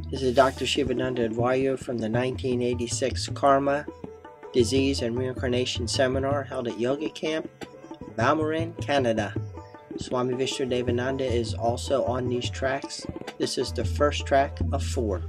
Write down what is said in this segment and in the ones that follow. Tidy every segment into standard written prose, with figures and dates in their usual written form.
This is Doctor Sivananda Advaryhoo from the 1986 Karma, Disease and Reincarnation Seminar held at Yoga Camp, Balmorin, Canada. Swami Vishnu-devananda is also on these tracks. This is the first track of 4.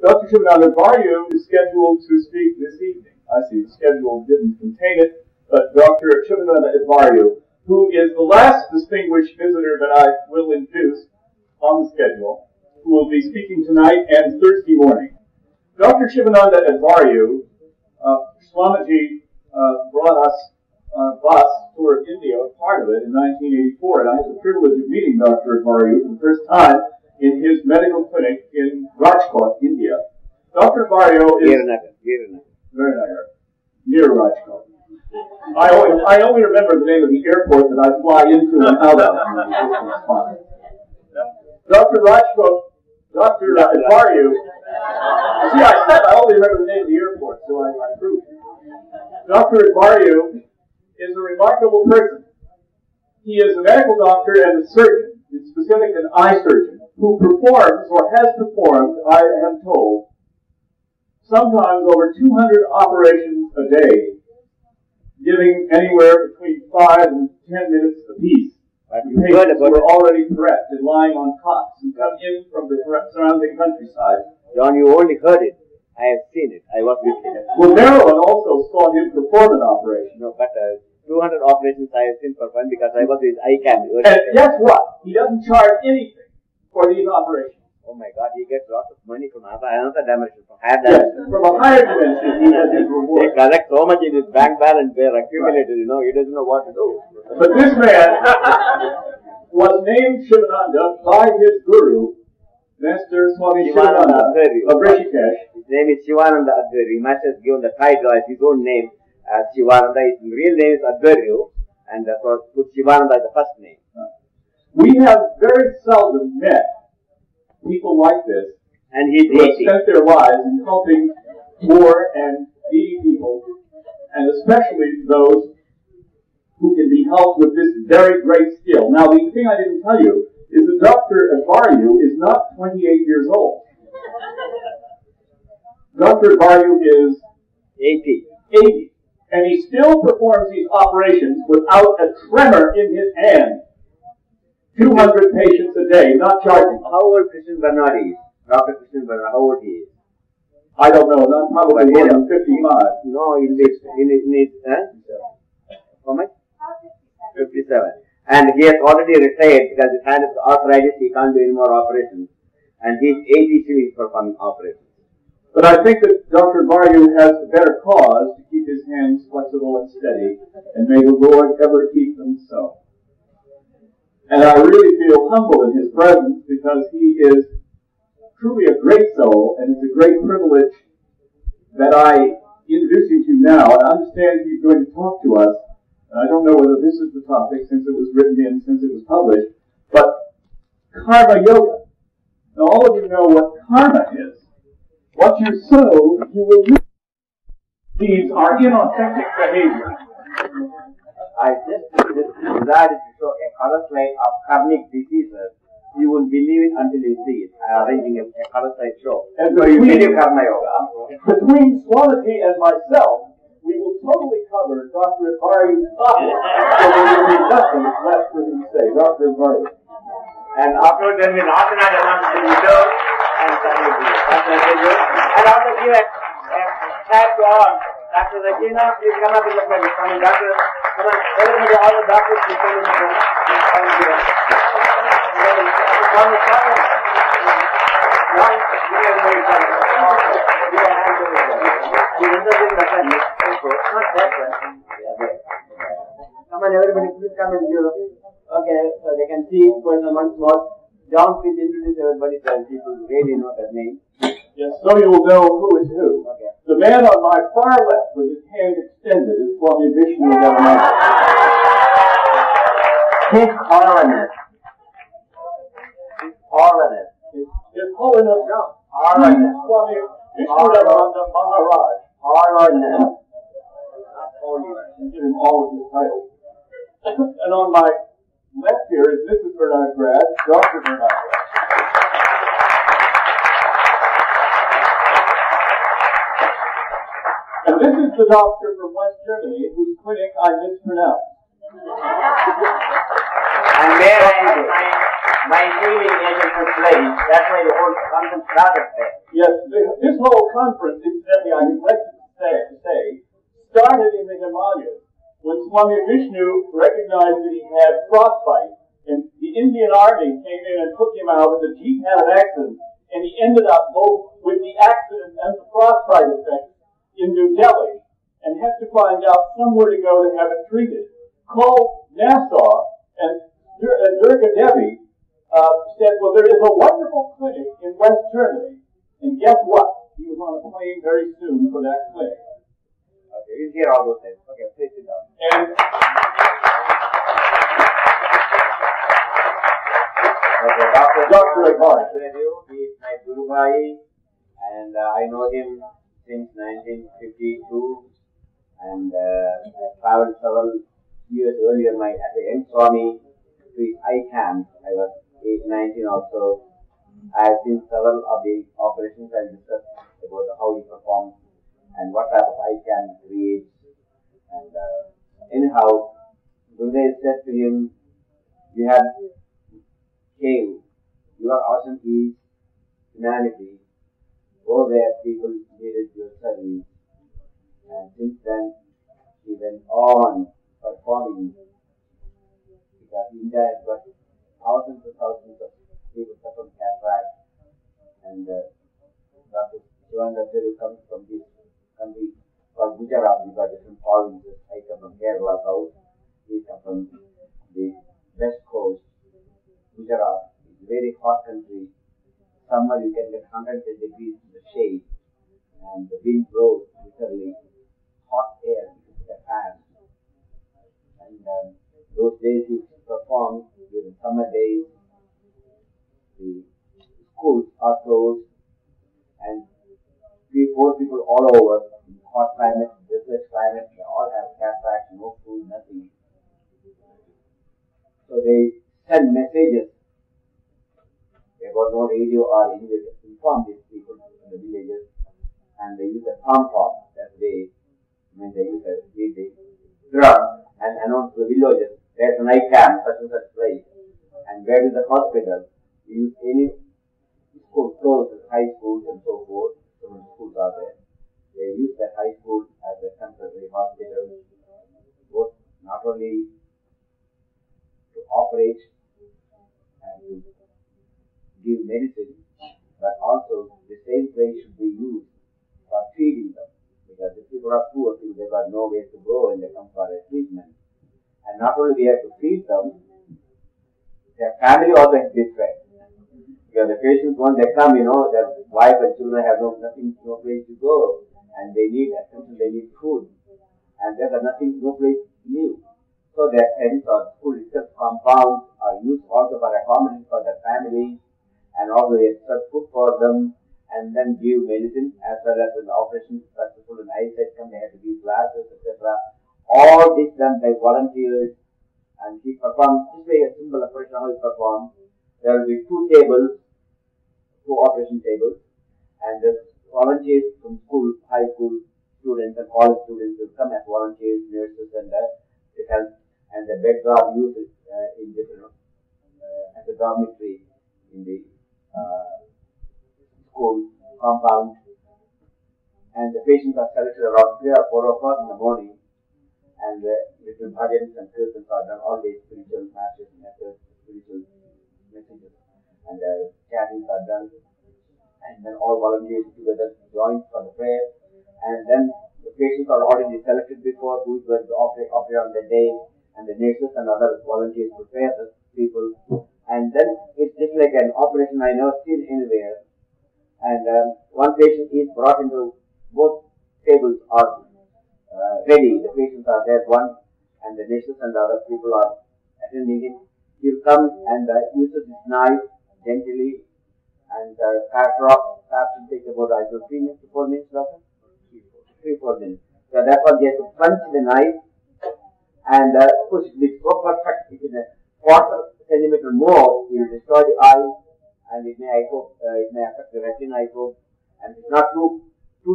Dr. Sivananda Advaryhoo is scheduled to speak this evening. I see the schedule didn't contain it, but Dr. Sivananda Advaryhoo, who is the last distinguished visitor that I will introduce on the schedule, who will be speaking tonight and Thursday morning. Dr. Sivananda Advaryhoo, Swamiji brought us on a bus tour of India, a part of it, in 1984, and I had the privilege of meeting Dr. Advaryhoo for the first time in his medical clinic in Rajkot, India. Dr. Advaryhoo is near Rajkot. I only remember the name of the airport that I fly into and out of. Dr. Advaryhoo. See, I said I only remember the name of the airport, so I proved it. Dr. Advaryhoo is a remarkable person. He is a medical doctor and a surgeon, in specific an eye surgeon, who performs, or has performed, I am told, sometimes over 200 operations a day, giving anywhere between 5 and 10 minutes apiece. Patients who are already prepped and lying on cots and come in from the surrounding countryside. John, you only heard it. I have seen it. I was with him. Well, Marilyn also saw him perform an operation. No, but 200 operations I have seen performed because I was with ICAM. And guess what? He doesn't charge anything for these operations. Oh my God, he gets lots of money from another dimension, from higher Yes, dimension. from a higher dimension, he has his reward. They collect so much in his bank balance, they're accumulated, you know, he doesn't know what to do. But this man was named Sivananda by his guru, Master Swami Sivananda of Rishikesh. His name is Sivananda Advaryhoo. He must have given the title as his own name as Sivananda. His real name is Advaryhoo, and so put Sivananda as the first name. We have very seldom met people like this, and he's who have spent their lives in helping poor and needy people, and especially those who can be helped with this very great skill. Now, the thing I didn't tell you is that Dr. Advaryhoo is not 28 years old. Dr. Advaryhoo is 80. And he still performs these operations without a tremor in his hand. 200 patients a day, not charging. How old Krishna Bernard is? Dr. Krishna Bernard, how old he is? I don't know, not probably more than 55. No, in his how much? 57. And he has already retired because his hand is arthritis, he can't do any more operations. And he's 82 performing operations. But I think that Dr. Advaryhoo has a better cause to keep his hands flexible and steady, and may the Lord ever keep them so. And I really feel humble in his presence because he is truly a great soul, and it's a great privilege that I introduce him to now. And I understand he's going to talk to us. And I don't know whether this is the topic since it was written in, since it was published, but karma yoga. Now all of you know what karma is. What you sow, you will reap. These are inauthentic behavior. I just decided to show a color slide of karmic diseases. You won't believe it until you see it. I am arranging a color slide show. And so you believe karma yoga. Between Swamiji and myself, we will totally cover Dr. Advaryhoo's topic. So there will be nothing left for him to say. Dr. Advaryhoo. And afterwards, there will be an alternate amount of video and and also give a tag to all. Dr. Regina, please come up in the front. Come on, Doctor. Come on, everybody, all the doctors, please come in the front. Come on, everybody, please come and view. Okay, so they can see it for once more. John, please introduce everybody so people really know that name. Yes, so you will know who is who. Okay. The man on my far left with his hand extended is Swami Vishnu-devananda. His Holiness. His Holiness. His Holiness No. Holiness. Swami Vishnu-devananda Maharaj. Holiness. Not holiness. Give him all of his titles. And on my left here is Mrs. Bernard Grad, Dr. Bernard Grad. And this is the doctor from West Germany whose clinic I mispronounced. And where my healing agent was placed, that's why the whole conference started there. Yes, this whole conference, incidentally, I neglected to say, started in the Himalayas when Swami Vishnu recognized that he had frostbite, and the Indian army came in and took him out, and the jeep had an accident, and he ended up both with the accident and the frostbite effect in New Delhi, and had to find out somewhere to go to have it treated. Called Nassau, and Durga Devi said, well, there is a wonderful clinic in West Germany, and guess what? He was on a plane very soon for that clinic. Okay, you hear all those things. Okay, please sit down. And okay, Doctor Advaryhoo, he is my Guru Bhai, and I know him since 1952, and I traveled several years earlier as a young Swami to his eye camp. I was 19 also. I have seen several of the operations I discussed about how he performs and what type of eye can he creates. And anyhow, Gurudev said to him, you have came, your ocean is humanity. Go where people needed your service. And since then, he went on performing, because India has got thousands and thousands of people suffering cataract, and Doctor Sivananda Advaryhoo comes from this country called Gujarat. We got different provinces. I come from Kerala south, he comes from the west coast. Gujarat is a very hot country. Summer you can get 110 degrees in the shade, and the wind blows literally hot air because of the fan. And those days he performed during summer days. The schools are closed, and 3-4 people all over in hot climate, desert climate, they all have cataracts, no food, nothing. So they send messages. They got no radio or anywhere to inform these people in the villages, and they use a tom-tom that way. When they use a drum and announce to the villagers, there's an eye camp, such and such place, and where is the hospital. You use any school, close high schools and so forth. So many schools are there. They use that high school as a temporary hospital, both not only to operate and to give medicine, but also the same place should be used for feeding them. Because if people are poor, they got nowhere to go and they come for a treatment. And not only we have to feed them, their family also has to be fed. Because the patients, when they come, their wife and children have no place to go, and they need attention, they need food, and there are no place to live. So their tents or school itself compounds are used also for accommodation for their families, and also extra food for them, and then give medicine, as well as when the operation is successful and eyesight come, they have to give glasses, etc. All this done by volunteers, and he performs this way, a simple operation how he performs. There will be 2 tables, 2 operation tables, and the volunteers from school, high school students and college students will come as volunteers, nurses, and to help. And the beds are used in different as a dormitory in the school compound. And the patients are selected around 3 or 4 o'clock in the morning, and little bhajans and kirtans are done, always spiritual masses, spiritual messages, and chantings are done, and then all volunteers together join for the prayer, and then the patients are already selected before who is going to operate on the day, and the nurses and other volunteers prepare the people, and then it's just like an operation I never seen anywhere. And one patient is brought into, both tables are ready, the patients are there, one, and the nurses and the other people are attending it, come and uses his knife gently, and perhaps it takes about 3 minutes to 4 minutes, doctor? 3-4 minutes. So therefore, they have to punch the knife and push it with so perfect. If it is a quarter centimeter more, it will destroy the eye, and it may affect the retina, I hope. And it's not too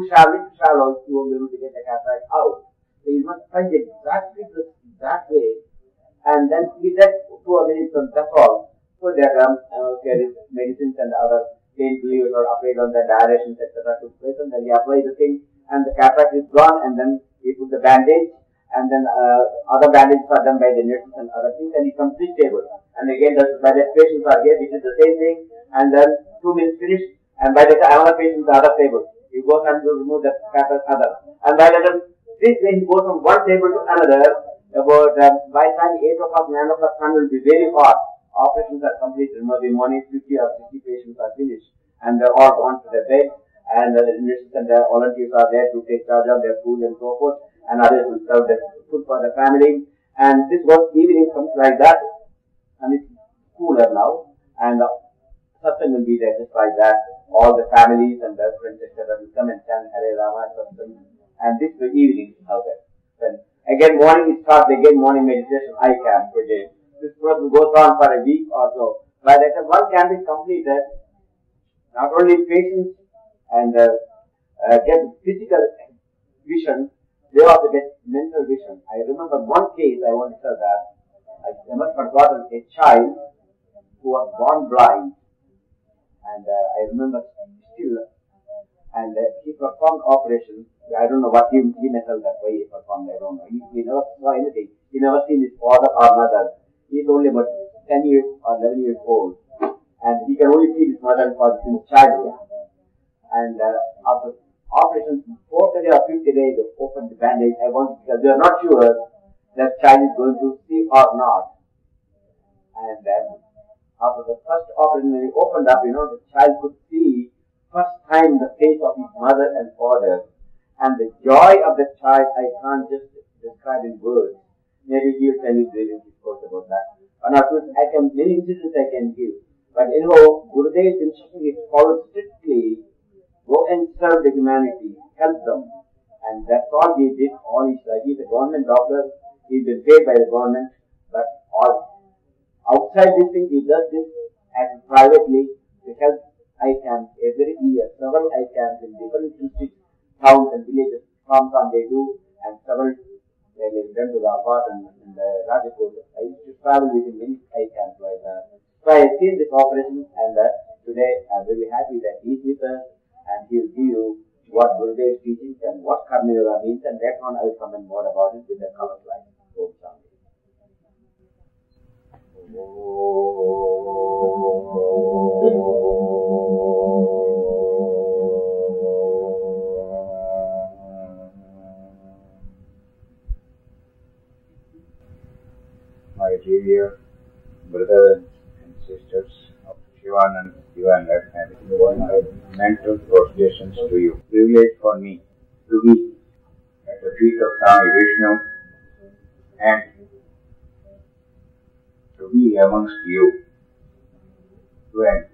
shallow, you won't be able to get the cataract out. So you must punch exactly that way, and then with that 2 minutes on that's all. So that there is medicines and other pain relievers are applied on the directions, etc. to place, and then you apply the thing, and the cataract is gone, and then you put the bandage, and then other bandages are done by the nurses and other things, and he comes stable. And again, by the patients are here, it is the same thing, and then 2 minutes finished, and by the time other patients are other table, he goes and remove the cataract other, and by the time this way he goes from one table to another. About by the time 8 o'clock, 9 o'clock, sun will be very hot. Operations are completed. Maybe morning 50 or 60 patients are finished, and they're all gone to their bed, and the nurses and the volunteers are there to take charge of their food and so forth, and others will serve the food for the family. And this was evening comes like that, and it's cooler now, and satsang will be there just like that. All the families and their friends, etc., will come and chant Hare Rama satsang, and this the evening is how that. When again morning starts, again morning meditation, eye camp per day. This process goes on for a week or so. By the time one camp is completed, not only patients and get physical vision, they also get mental vision. I remember one case, I want to tell that. I never forgotten a child who was born blind, and I remember still, and he performed operations. I don't know what he may tell that way he performed, I don't know. He never saw anything. He never seen his father or mother. He is only about 10 years or 11 years old, and he can only see his mother for his childhood. And after operations, 4th day or 5th day, they opened the bandage. Because they are not sure that child is going to see or not. And then after the first operation, when he opened up, the child could see first time the face of his mother and father, and the joy of the child I can't just describe in words. Maybe he will tell you during his course about that. And many incidents I can give. But anyhow, Gurudev's instruction is followed strictly. Go and serve the humanity, help them. And that's all he did all his life. He's a government doctor, he's been paid by the government, but all outside this thing, he does this as privately to help eye camps every year. Several eye camps in different districts, towns and villages, farms they do, and several they've done to the apartment in the Rajkot. I used to travel with him many eye camps like that. So I have seen this operation, and today I'm very happy that he's with us, and he'll give you what Gurudev is teaching and what Karma Yoga means, and later on I will comment more about it with the color slide. My dear brothers and sisters of Sivananda Advaryhoo, my mental prostrations to you. Privilege for me to be at the feet of Swami Vishnu and to be amongst you when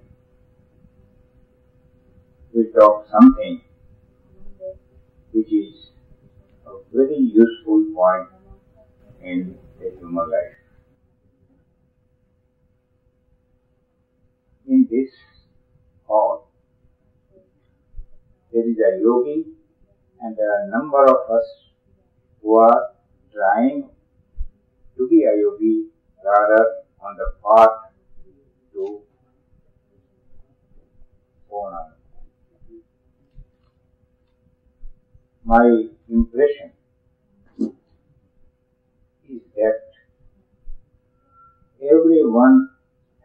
we talk something which is a very useful point in the human life. In this hall, there is a yogi, and there are a number of us who are trying to be a yogi, rather on the path to Purnam. My impression is that everyone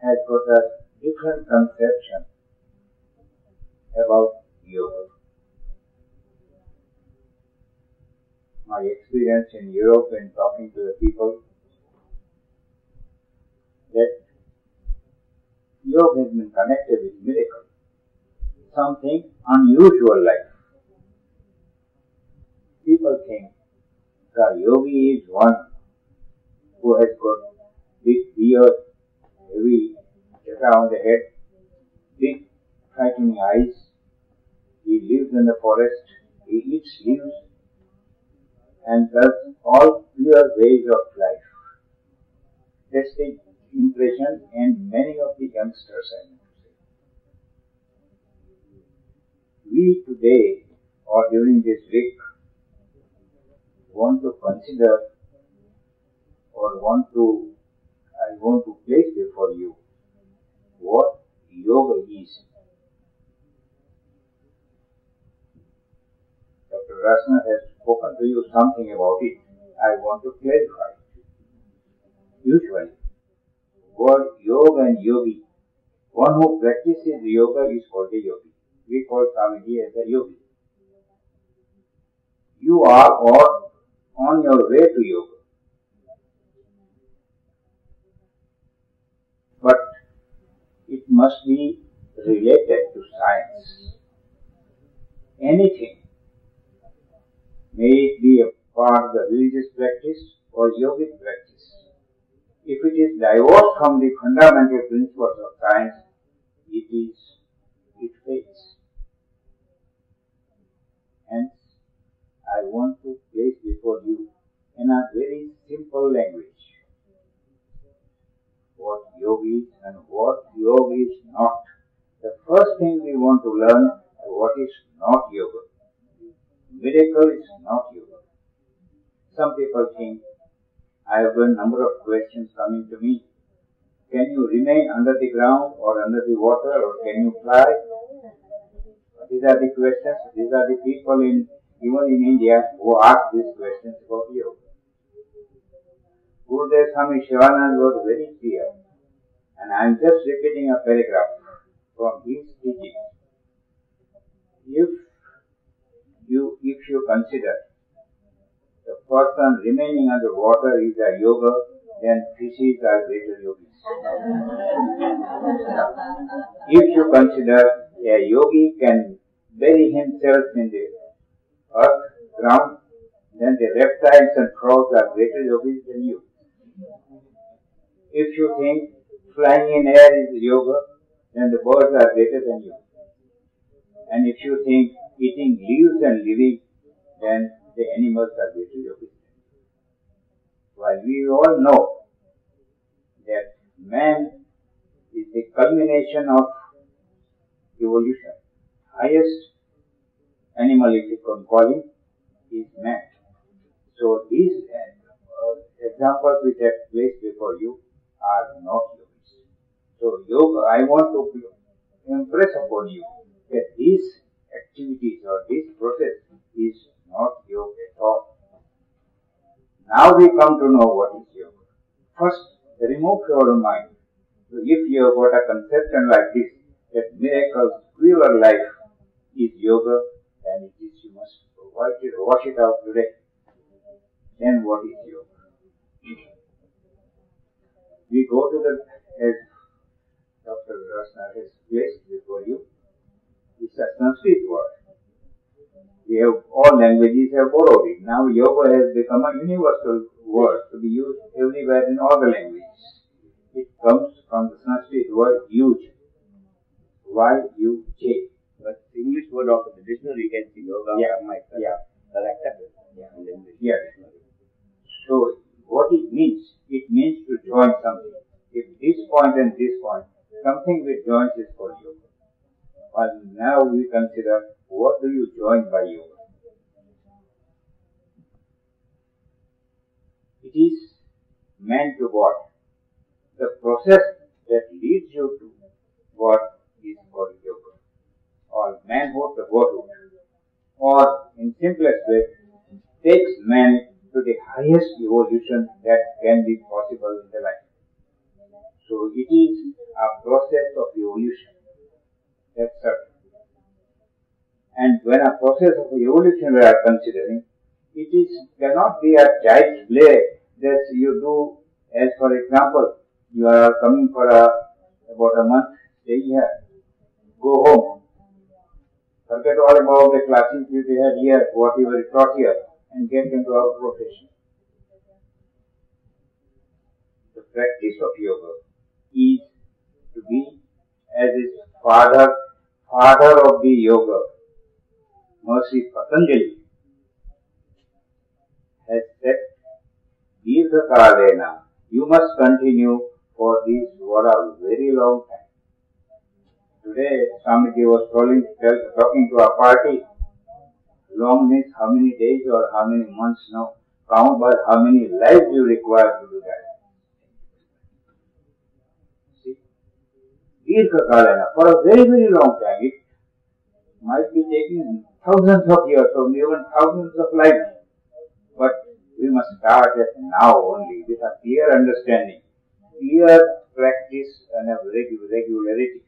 has got a different conception about yoga. My experience in Europe in talking to the people, that yoga has been connected with miracle, something unusual like. People think the yogi is one who has got big beard, shreta on the head, big frightening eyes. He lives in the forest, he eats leaves, and does all pure ways of life. That's the impression, and many of the youngsters, I mean to say. We today, or during this week, want to consider or I want to place before you what yoga is. Dr. Rasna has spoken to you something about it. I want to clarify. Usually, word yoga and yogi, one who practices yoga is called a yogi. We call Swamiji as a yogi. You are all on your way to yoga. But it must be related to science. Anything, may it be a part of the religious practice or yogic practice, if it is divorced from the fundamental principles of science, it fails. Hence, I want to place before you in a very simple language what yoga is and what yoga is not. The first thing we want to learn what is not yoga. Miracle is not yoga. Some people think, I have a number of questions coming to me. Can you remain under the ground or under the water, or can you fly? These are the questions. These are the people even in India who ask these questions about yoga. Gurudev Swami Sivananda was very clear, and I am just repeating a paragraph from his teaching. If you consider the person remaining under water is a yoga, then fishes are greater yogis. If you consider a yogi can bury himself in the earth, ground, then the reptiles and frogs are greater yogis than you. If you think flying in air is yoga, then the birds are greater than you. And if you think eating leaves and living, then the animals are greater yogis. While we all know that man is the culmination of evolution, highest animal, if you can call him, is man. So these examples which I have placed before you are not yogis. So yoga, I want to impress upon you that these activities or this process is not yoga at all. Now we come to know what is yoga. First, remove your mind. So if you have got a conception like this, that miracles, pure life is yoga, then it is, you must wash it out today. Then what is yoga? We go to the, as Dr. Rasna has placed before you, it's a Sanskrit word. We have, all languages have borrowed it. Now yoga has become a universal word to be used everywhere in all the languages. It comes from the Sanskrit word yuj. Y-U-J. But English word of the dictionary can see yoga. Yeah. That's accepted. Yeah. So what it means to join something. If this point and this point, something which joins is called yoga. Well, now we consider what do you join by yoga. It is meant to what? The process that leads you to what is called yoga, or manhood to godhood, or in simplest way, takes man to the highest evolution that can be possible in the life. So it is a process of evolution. That's certain. And when a process of evolution we are considering, cannot be a child's play that you do, as for example, you are coming for about a month, stay here, go home, forget all about the classes you had here, what you were taught here, and get into our profession. The practice of yoga is to be father of the yoga, Maharishi Patanjali, has said, Dirgha Kalena, you must continue for this for a very long time. Today, Swamiji was talking to a party. Long means how many days or how many months, no. Count by how many lives you require to do that. See? Dirgha Kalena, for a very, very long time. It might be taking thousands of years or even thousands of lives. But we must start at now only with a clear understanding, clear practice and a regularity.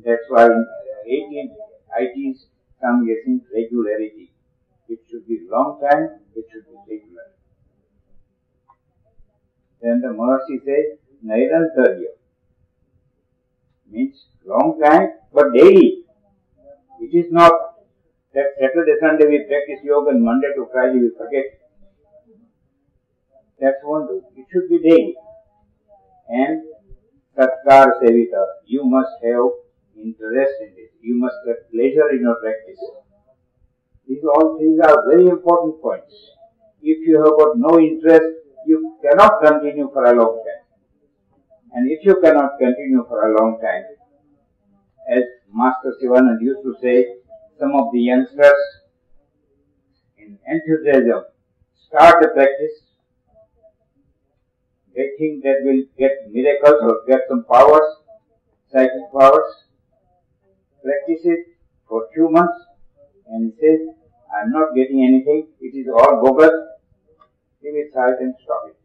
That's why in 18 some guessing regularity. It should be long time, it should be regular. Then the Maharishi says, Nairantarya, means long time, but daily. It is not that Saturday, Sunday we practice yoga and Monday to Friday we forget. That won't do. It should be daily. And Satkar Sevita, you must have interest in this. You must have pleasure in your practice. These are very important points. If you have got no interest, you cannot continue for a long time. And if you cannot continue for a long time, as Master Sivananda used to say, some of the youngsters in enthusiasm start the practice. They think that will get miracles or get some powers, psychic powers. Practice it for 2 months and he says, I am not getting anything, it is all bogus. He will silent and stop it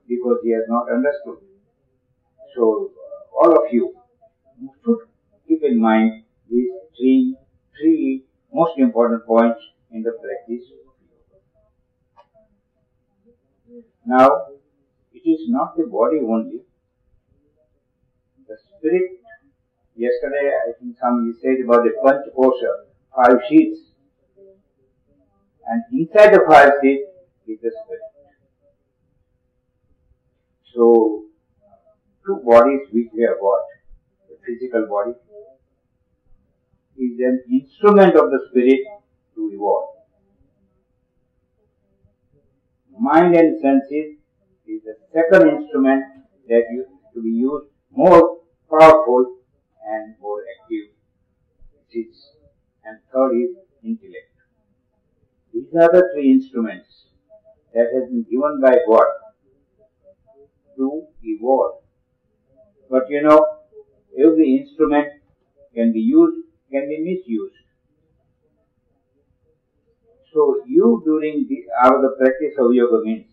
because he has not understood. So, all of you should keep in mind these three most important points in the practice. Now, it is not the body only. The spirit, yesterday I think somebody said about the Panch Kosha, 5 sheets. And inside the 5 sheets is the spirit. So, 2 bodies which we have got, the physical body, is an instrument of the spirit to evolve. Mind and senses is the second instrument that is to be used more powerful and more active. And third is intellect. These are the 3 instruments that have been given by God to evolve. But every instrument can be used, can be misused. So you during the practice of yoga means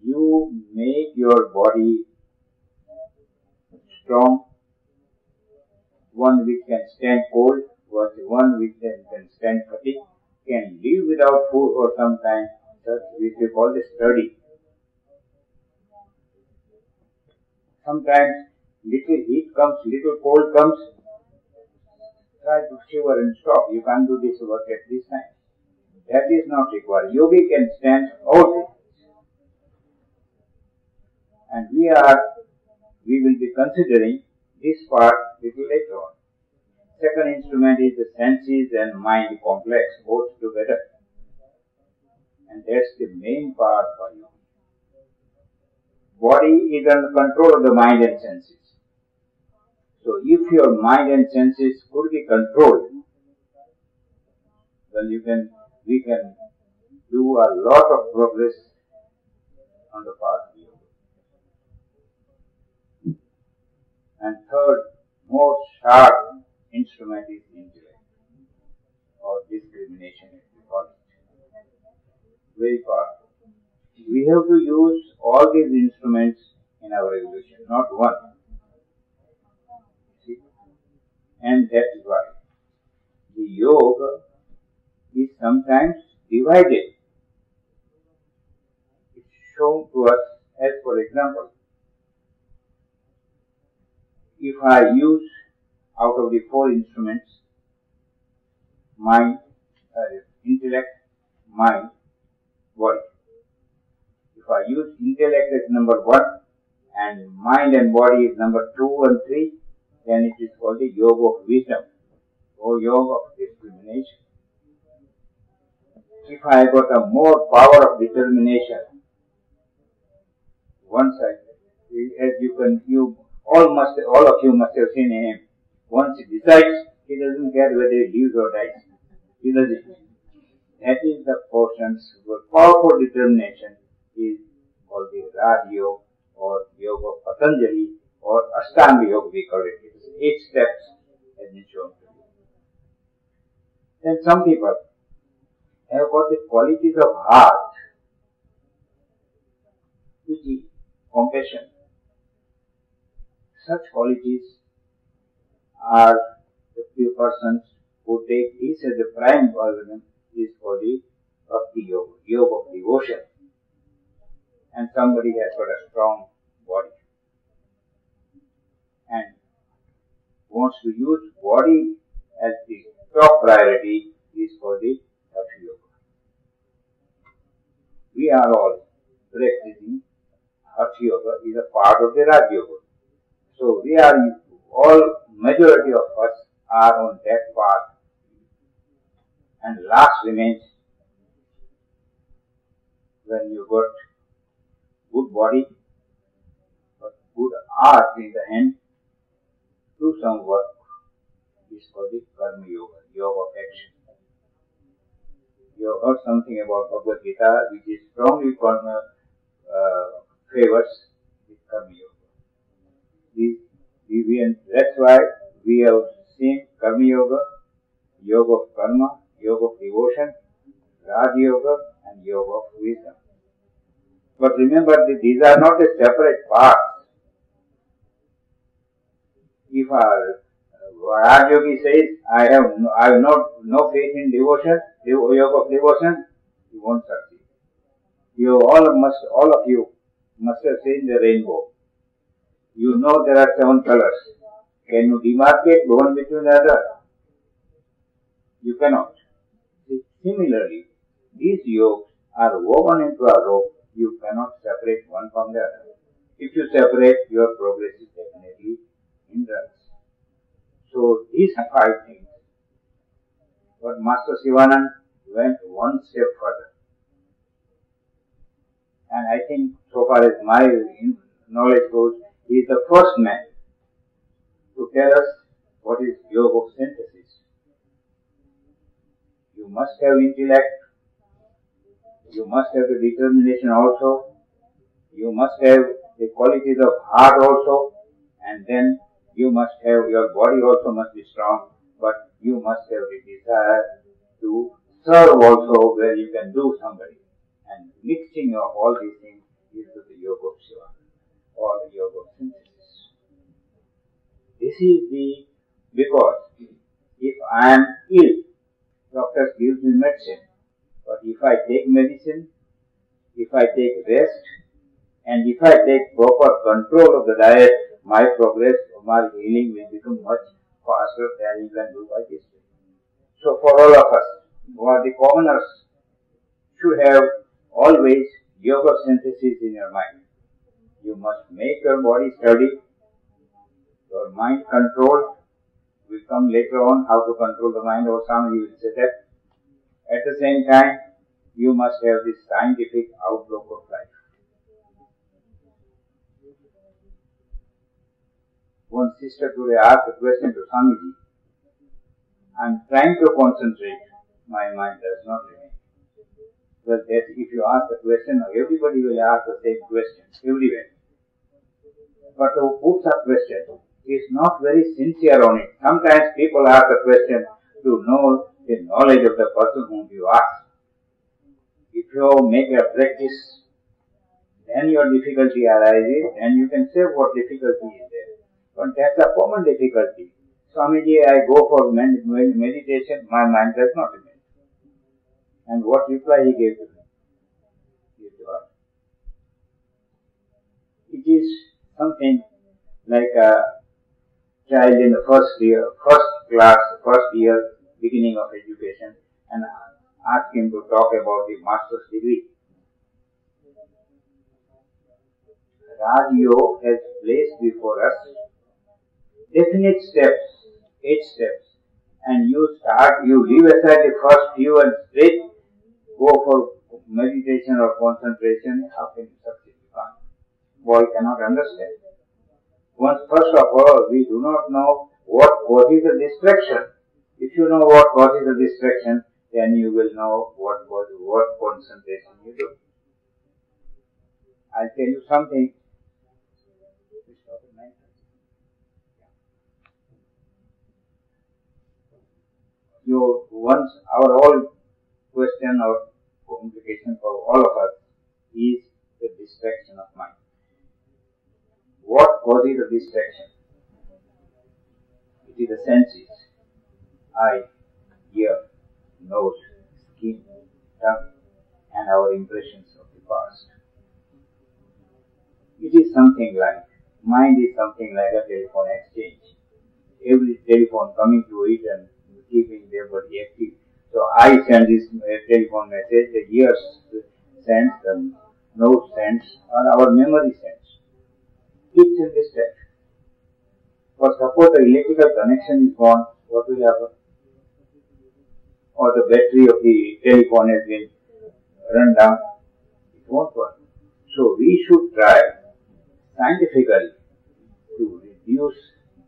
you make your body strong, one which can stand cold, one which can stand fatigue, can live without food for some time, which we call the sturdy. Sometimes little heat comes, little cold comes, try to shiver and stop. You can't do this work at this time. That is not required. Yogi can stand all day. And we will be considering this part little later on. Second instrument is the senses and mind complex, both together. And that's the main part for you. Body is under control of the mind and senses. So if your mind and senses could be controlled, well we can do a lot of progress on the path of yoga. And third, more sharp instrument is intellect or discrimination, as we call it. Very powerful. We have to use all these instruments in our evolution, not one. See? And that is why the yoga is sometimes divided. It's shown to us as, for example, if I use out of the 4 instruments, mind, intellect, mind, body. If I use intellect as number 1 and mind and body is number 2 and 3, then it is called the yoga of wisdom or yoga of discrimination. If I got a more power of determination, once all of you must have seen him. Once he decides, he doesn't care whether he lives or dies. He does it. That is the portions where powerful determination is called the Raj Yoga or Yoga of Patanjali or Ashtanga Yoga, we call it. It's 8 steps as been shown to you. Then some people have got the qualities of heart, which is compassion. Such qualities are the few persons who take this as a prime organ is called the Bhakti Yoga, Yoga of devotion. And somebody has got a strong body and wants to use body as the top priority is called the Bhakti Yoga. We are all practicing Bhakti Yoga is a part of the Raj Yoga. So we are all, majority of us are on that path. And last remains when you got good body, but good art in the hand, do some work, is called the Karma Yoga, Yoga of action. You have heard something about Bhagavad Gita, which is strongly favors the Karma Yoga. That's why we have seen Karma Yoga, Yoga of Karma, Yoga of devotion, Raj Yoga and Yoga of wisdom. But remember that these are not a separate parts. If a Raj Yogi says, I have no faith in devotion, Yoga of devotion, you won't succeed. All of you must have seen the rainbow. You know there are 7 colors. Can you demarcate one between the other? You cannot. Similarly, these yogas are woven into a rope. You cannot separate one from the other. If you separate, your progress is definitely hindrance. So these 5 things. But Master Sivananda went one step further. And I think so far as my knowledge goes, he is the first man to tell us what is yoga of synthesis. You must have intellect, you must have the determination also, you must have the qualities of heart also, and then you must have, your body also must be strong, but you must have the desire to serve also where you can do somebody. And mixing of all these things is the yoga of Shiva or the yoga of synthesis. This is because if I am ill, doctors give me medicine, but if I take medicine, if I take rest, and if I take proper control of the diet, my progress, my healing will become much faster than you can do by this way. So for all of us, who are the commoners, should have always yoga synthesis in your mind. You must make your body steady, your mind controlled. We'll come later on how to control the mind, or some you will say that. At the same time, you must have this scientific outlook of life. One sister today asked a question to Swamiji. I'm trying to concentrate, my mind does not remain. Well, that if you ask a question, everybody will ask the same question, everywhere. But who puts a question is not very sincere on it. Sometimes people ask a question to know the knowledge of the person whom you ask. If you make a practice, then your difficulty arises, and you can say what difficulty is there. But that's a common difficulty. Swamiji, I go for meditation, my mind does not remain. And what reply he gave to me? It is something like a child in the first year, beginning of education, and ask him to talk about the master's degree. Raj Yoga has placed before us definite steps, 8 steps, and you leave aside the first few and straight go for meditation or concentration, how can you succeed? You can't. Boy cannot understand. First of all, we do not know what causes the distraction. If you know what causes the distraction, then you will know what concentration you do. I'll tell you something. Our whole question or complication for all of us is the distraction of mind. What causes the distraction? It is the senses. Eye, ear, nose, skin, tongue, and our impressions of the past. It is something like, mind is something like a telephone exchange. Every telephone coming to it and keeping their body active. So eye sends this telephone message, the ears sends, the nose sends, or our memory sends. Keeps in distract. For suppose the electrical connection is gone, what will happen? Or the battery of the telephone has been run down, it won't work. So we should try scientifically to reduce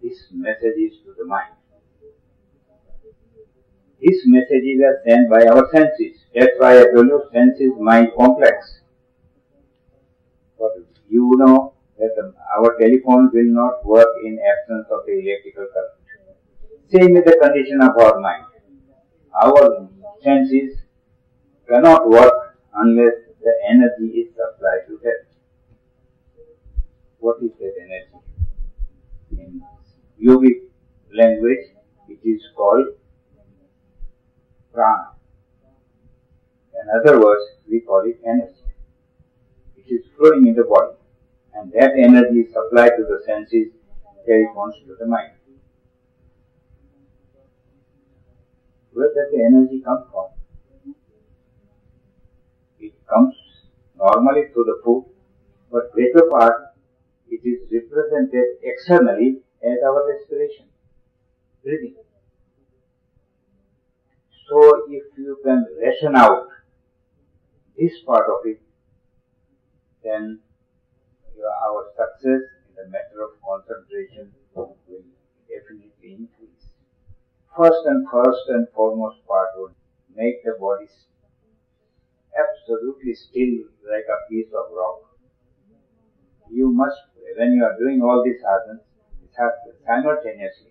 these messages to the mind. These messages are sent by our senses. That's why I told you senses mind complex. But you know that our telephone will not work in absence of the electrical current. Same is the condition of our mind. Our senses cannot work unless the energy is supplied to them. What is that energy? In yogic language, it is called prana. In other words, we call it energy. It is flowing in the body, and that energy is supplied to the senses, telephones to the mind. Where does the energy come from? It comes normally through the food, but greater part it is represented externally as our respiration, breathing. So if you can ration out this part of it, then our success in the matter of concentration will definitely increase. First and foremost part would make the body absolutely still like a piece of rock. You must, when you are doing all these asanas, simultaneously,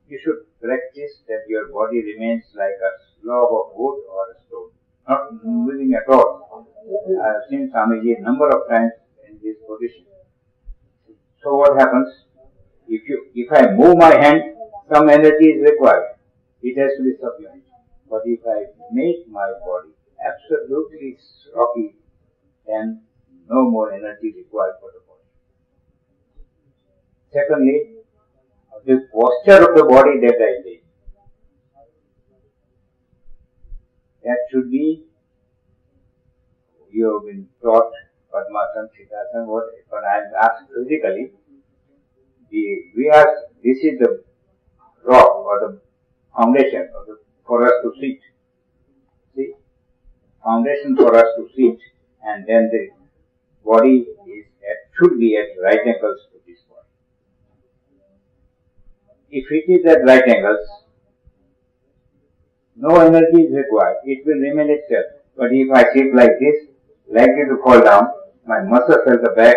you should practice that your body remains like a slab of wood or a stone, not moving at all. I have seen Swamiji a number of times in this position. So what happens? If I move my hand, some energy is required. It has to be sublimated. But if I make my body absolutely rocky, then no more energy required for the body. Secondly, the posture of the body that I take, that should be, you have been taught Padmasana, Siddhasana, but I am asked physically, this is the rock or the foundation for us to sit. See? Foundation for us to sit, and then the body should be at right angles to this body. If it is at right angles, no energy is required. It will remain itself. But if I sit like this, likely to fall down, my muscles at the back